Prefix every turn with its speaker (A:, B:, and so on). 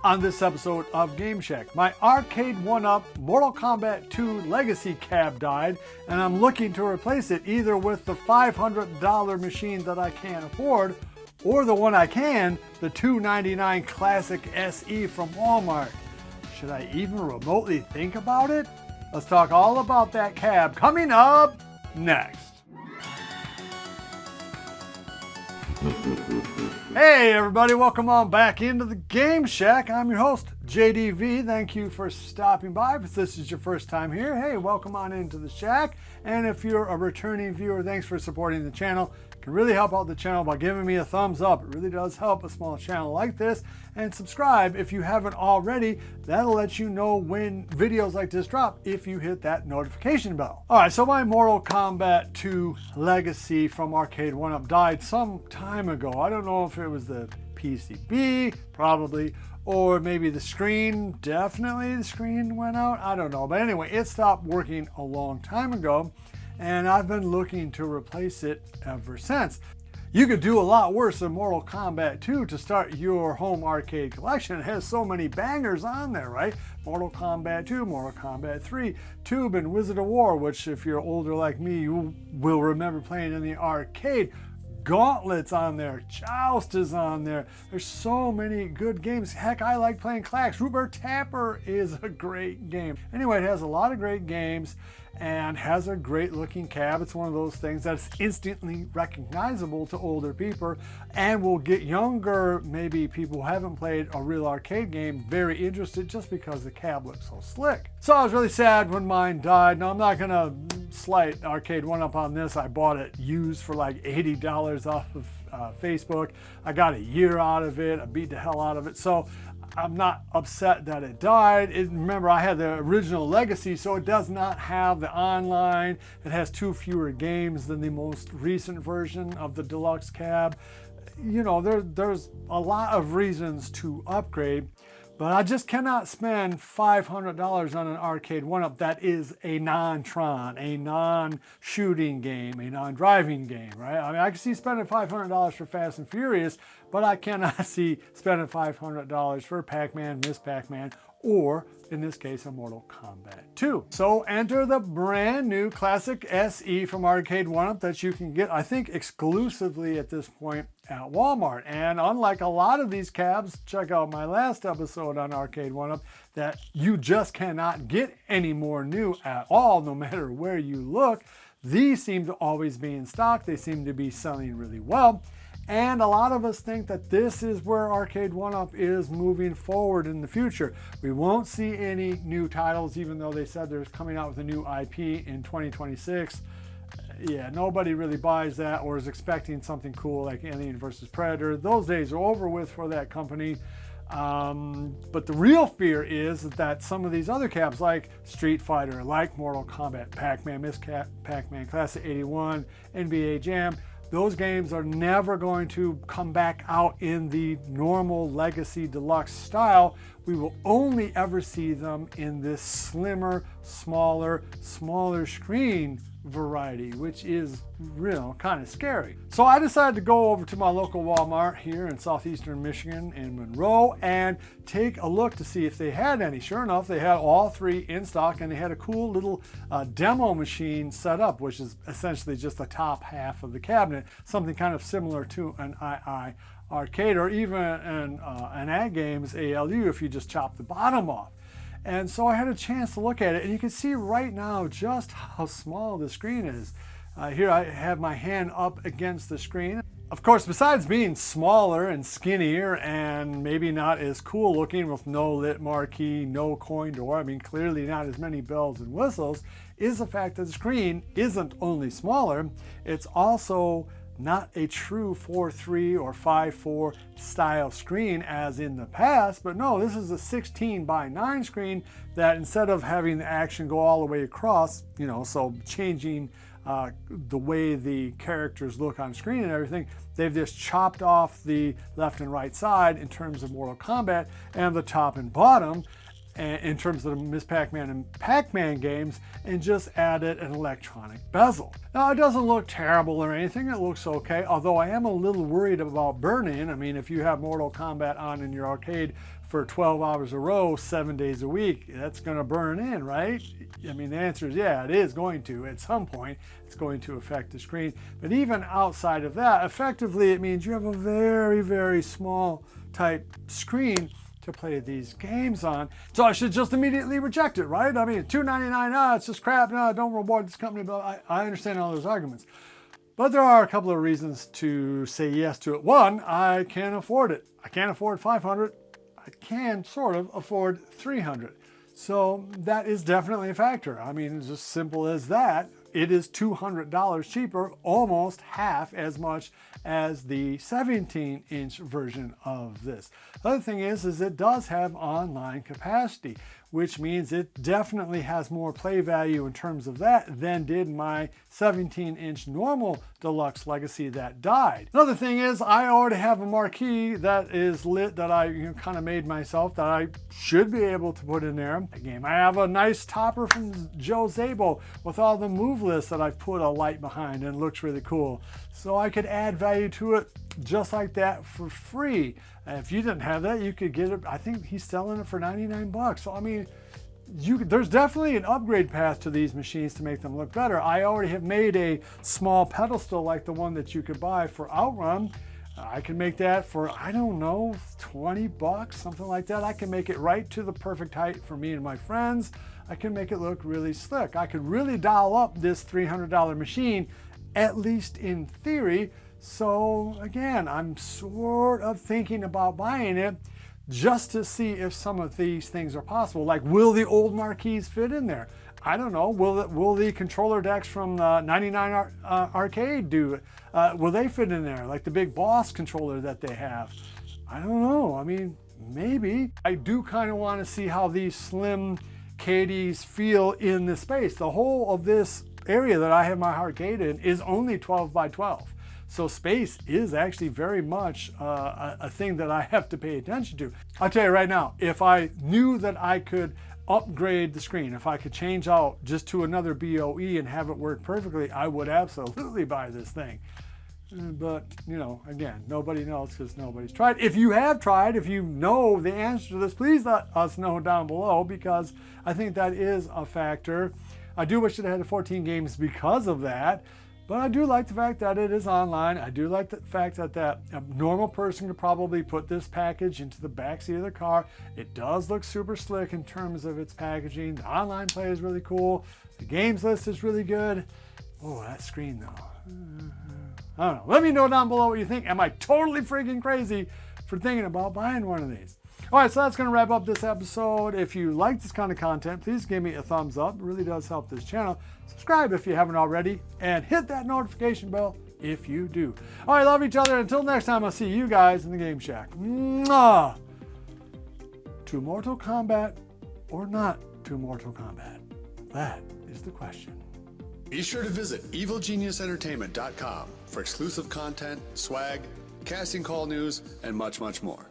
A: On this episode of Game Shack, my Arcade1up Mortal Kombat 2 Legacy cab died, and I'm looking to replace it either with the $500 machine that I can't afford, or the one I can, the $299 Classic SE from Walmart. Should I even remotely think about it? Let's talk all about that cab coming up next. Hey everybody, welcome on back into the Game Shack. I'm your host, JDV. Thank you for stopping by. If this is your first time here, hey, welcome on into the Shack. And if you're a returning viewer, thanks for supporting the channel. It can really help out the channel by giving me a thumbs up. It really does help a small channel like this. And subscribe if you haven't already. That'll let you know when videos like this drop if you hit that notification bell. All right, so my Mortal Kombat 2 Legacy from Arcade1up died some time ago. I don't know if it was the PCB, probably, or maybe the screen. Definitely the screen went out. I don't know. But anyway, it stopped working a long time ago, and I've been looking to replace it ever since. You could do a lot worse than Mortal Kombat 2 to start your home arcade collection. It has so many bangers on there, right? Mortal Kombat 2, Mortal Kombat 3, Tube, and Wizard of War, which if you're older like me, you will remember playing in the arcade. Gauntlet's on there, Joust is on there. There's so many good games. Heck, I like playing Clash. Rupert Tapper is a great game. Anyway, it has a lot of great games and has a great looking cab. It's one of those things that's instantly recognizable to older people and will get younger, maybe people who haven't played a real arcade game, very interested just because the cab looks so slick. So I was really sad when mine died. Now I'm not gonna slight Arcade1up on this. I bought it used for like $80 off of Facebook. I got a year out of it. I beat the hell out of it. So I'm not upset that it died. Remember, I had the original Legacy, so it does not have the online. It has 2 fewer games than the most recent version of the deluxe cab. You know, there's a lot of reasons to upgrade, but I just cannot spend $500 on an Arcade1up that is a non-Tron, a non-shooting game, a non-driving game, right? I mean, I can see spending $500 for Fast and Furious, but I cannot see spending $500 for Pac-Man, Miss Pac-Man, or in this case, a Mortal Kombat 2. So enter the brand new Classic SE from Arcade1up that you can get, I think, exclusively at this point at Walmart. And unlike a lot of these cabs, check out my last episode on Arcade1up, that you just cannot get any more new at all, no matter where you look. These seem to always be in stock. They seem to be selling really well. And a lot of us think that this is where Arcade1up is moving forward in the future. We won't see any new titles, even though they said they're coming out with a new IP in 2026. Yeah, nobody really buys that or is expecting something cool like Alien vs. Predator. Those days are over with for that company. But the real fear is that some of these other cabs like Street Fighter, like Mortal Kombat, Pac-Man, Miss Pac-Man, Classic 81, NBA Jam, those games are never going to come back out in the normal Legacy Deluxe style. We will only ever see them in this slimmer, smaller screen variety, which is real kind of scary. So I decided to go over to my local Walmart here in southeastern Michigan in Monroe and take a look to see if they had any. Sure enough, they had all 3 in stock, and they had a cool little demo machine set up, which is essentially just the top half of the cabinet, something kind of similar to an II arcade, or even an Ag Games ALU if you just chop the bottom off. And so I had a chance to look at it, and you can see right now just how small the screen is. Here I have my hand up against the screen. Of course, besides being smaller and skinnier and maybe not as cool looking with no lit marquee, no coin door, I mean clearly not as many bells and whistles, is the fact that the screen isn't only smaller, it's also not a true 4:3 or 5:4 style screen as in the past, but no, this is a 16:9 screen that instead of having the action go all the way across, you know, so changing the way the characters look on screen and everything, they've just chopped off the left and right side in terms of Mortal Kombat and the top and bottom. in terms of the Miss Pac-Man and Pac-Man games, and just added an electronic bezel. Now, it doesn't look terrible or anything. It looks okay, although I am a little worried about burn-in. I mean, if you have Mortal Kombat on in your arcade for 12 hours a row, 7 days a week, that's going to burn in, right? I mean, the answer is yeah, it is going to. At some point, it's going to affect the screen. But even outside of that, effectively, it means you have a very, very small type screen to play these games on. So I should just immediately reject it, right? I mean, $2.99, it's just crap, no, don't reward this company, but I understand all those arguments. But there are a couple of reasons to say yes to it. One, I can't afford it. I can't afford $500. I can sort of afford $300. So that is definitely a factor. I mean, it's as simple as that. It is $200 cheaper, almost half as much as the 17-inch version of this. The other thing is it does have online capacity, which means it definitely has more play value in terms of that than did my 17-inch normal Deluxe Legacy that died. Another thing is I already have a marquee that is lit that I kind of made myself that I should be able to put in there. Again, I have a nice topper from Joe Zabel with all the move lists that I've put a light behind and it looks really cool. So I could add value to it just like that for free. If you didn't have that, you could get it. I think he's selling it for 99 bucks. So I mean, there's definitely an upgrade path to these machines to make them look better. I already have made a small pedestal like the one that you could buy for Outrun. I can make that for, I don't know, 20 bucks, something like that. I can make it right to the perfect height for me and my friends. I can make it look really slick. I could really dial up this $300 machine, at least in theory. So again, I'm sort of thinking about buying it just to see if some of these things are possible. Like, will the old marquees fit in there? I don't know. Will the controller decks from 99 Arcade do it? Will they fit in there? Like the big Boss controller that they have? I don't know. I mean, maybe. I do kind of want to see how these slim caddies feel in the space. The whole of this area that I have my arcade in is only 12 by 12. So space is actually very much a thing that I have to pay attention to. I'll tell you right now, if I knew that I could upgrade the screen, if I could change out just to another BOE and have it work perfectly, I would absolutely buy this thing. But, you know, again, nobody knows because nobody's tried. If you have tried, if you know the answer to this, please let us know down below, because I think that is a factor. I do wish it had 14 games because of that, but I do like the fact that it is online. I do like the fact that a normal person could probably put this package into the backseat of the car. It does look super slick in terms of its packaging. The online play is really cool. The games list is really good. Oh, that screen though. I don't know. Let me know down below what you think. Am I totally freaking crazy for thinking about buying one of these? All right, so that's going to wrap up this episode. If you like this kind of content, please give me a thumbs up. It really does help this channel. Subscribe if you haven't already, and hit that notification bell if you do. All right, love each other. Until next time, I'll see you guys in the Game Shack. Mwah! To Mortal Kombat or not to Mortal Kombat? That is the question.
B: Be sure to visit evilgeniusentertainment.com for exclusive content, swag, casting call news, and much, much more.